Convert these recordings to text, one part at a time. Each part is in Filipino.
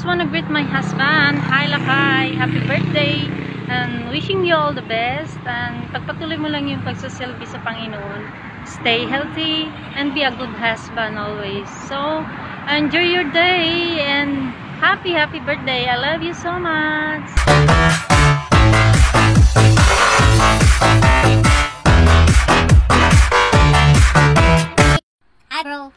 just want to greet my husband. Hi Lakay, happy birthday, and wishing you all the best, and pagpatuloy mo lang yung pagsaselfie sa Panginoon. Stay healthy and be a good husband always. So enjoy your day and happy birthday. I love you so much. Hi bro.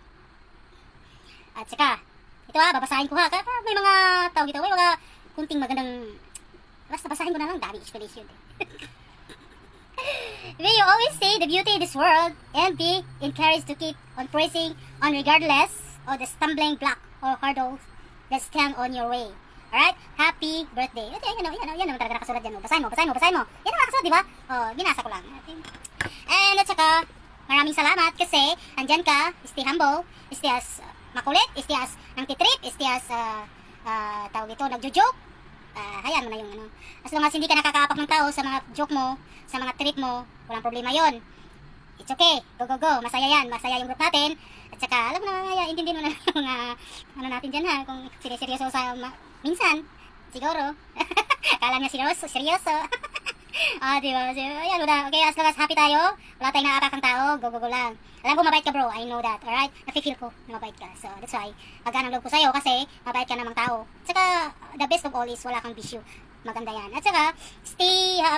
At saka, ito babasahin ko ha. Kaya may mga tawag ito, may mga kunting magandang, basta basahin ko na lang, dami explanation. Will you always see the beauty in this world and be encouraged to keep on pressing on regardless of the stumbling block or hurdles that stand on your way. Alright? Happy birthday. Yan naman talaga nakasulat dyan. Basahin mo. Yan naman nakasulat, di ba? Oh, binasa ko lang. And at saka, maraming salamat kasi andyan ka, stay humble, stay as makulit, stay as nangtitrip, stay as tawag ito, nagjo-joke. Hayaan mo na yung ano. As long as hindi ka nakakaapak ng tao sa mga joke mo, sa mga trip mo, walang problema yon. It's okay. Go. Masaya yan. Masaya yung group natin. At saka, alam mo na, intindihin mo na yung mga ano natin dyan ha. Kung seryoso sa minsan, siguro. Kala niya seryoso. Diba? Ayan, okay, as long as happy tayo, wala tayong naakakang tao, go lang. Alam ko mabait ka bro, I know that, alright? Nafe-feel ko na mabait ka. So, that's why, magaan ang loob ko sa'yo kasi mabait ka namang tao. At saka, the best of all is wala kang bisyo. Maganda yan. At saka,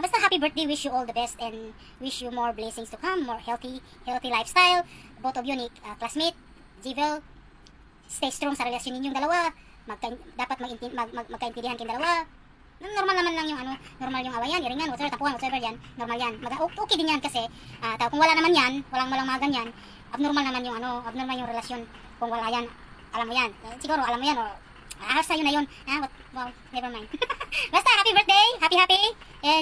basta happy birthday, wish you all the best and wish you more blessings to come, more healthy lifestyle. Both of you, classmate, Jivel, stay strong sa relasyon ninyong dalawa. Dapat magkaintindihan kayong dalawa. Normal naman lang yung normal yung awayan, iringan, whatsoever yan, normal yan. Okay din yan kasi, kung wala naman yan, walang mga ganyan, abnormal naman yung abnormal yung relasyon. Kung wala yan, alam mo yan. Siguro alam mo yan, or sa'yo na yun. Well, never mind. Basta, happy birthday, happy,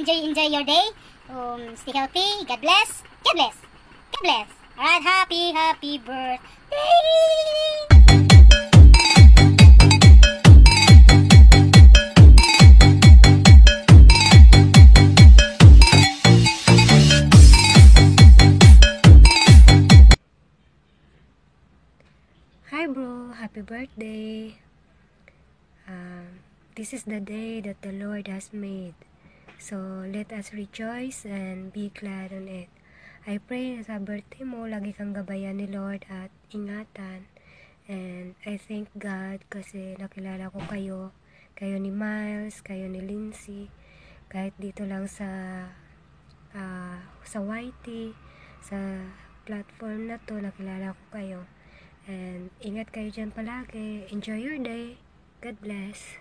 enjoy your day. Stay healthy, God bless. Alright, happy birthday. Hi bro, happy birthday. This is the day that the Lord has made. So let us rejoice and be glad on it. I pray na sa birthday mo, lagi kang gabayan ni Lord at ingatan. And I thank God kasi nakilala ko kayo ni Miles, kayo ni Lindsay. Kahit dito lang sa YT, sa platform na to, nakilala ko kayo. And ingat kayo dyan palagi. Enjoy your day. God bless.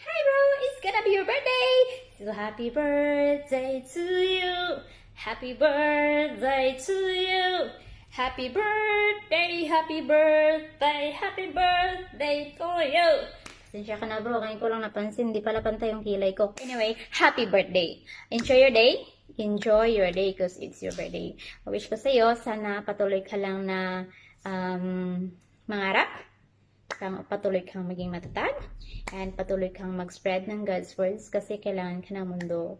Hi bro, it's gonna be your birthday. So happy birthday to you. Happy birthday to you. Happy birthday, happy birthday, happy birthday to you. Pasensya ka na bro, ngayon ko lang napansin, di pala pantay yung kilay ko. Anyway, happy birthday. Enjoy your day. Enjoy your day because it's your birthday. I wish ko sa'yo, sana patuloy ka lang na mangarap. Patuloy kang maging matatag. And patuloy kang mag-spread ng God's words kasi kailangan ka ng mundo.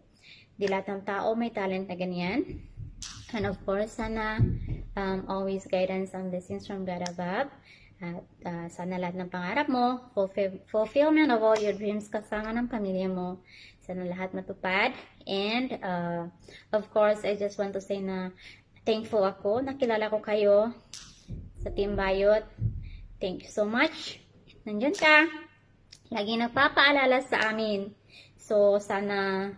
Di lahat ng tao may talent na ganyan. And of course, sana always guidance and blessings from God above. At sana lahat ng pangarap mo, fulfillment of all your dreams kasama ng pamilya mo. Sana lahat matupad. And of course, I just want to say na thankful ako. Nakilala ko kayo sa Team Bayot. Thank you so much. Nandiyan ka. Lagi nagpapaalala sa amin. So, sana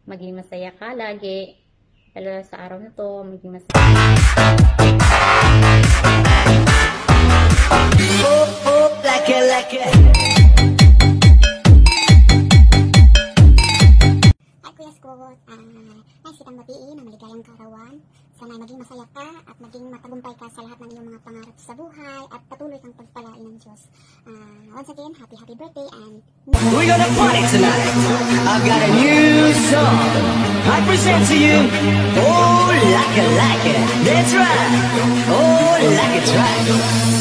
maging masaya ka lagi. Lalo sa araw na to, maging masaya. At Kuya Scott, nais kitang batiin ang maligayang kaarawan. Sana maging masaya ka at maging matagumpay ka sa lahat ng iyong mga pangarap sa buhay at patuloy kang pagpalain ng Diyos. Once again, happy birthday and We're gonna party tonight. I've got a new song I present to you. Oh, like it. That's right. Oh, like it's right.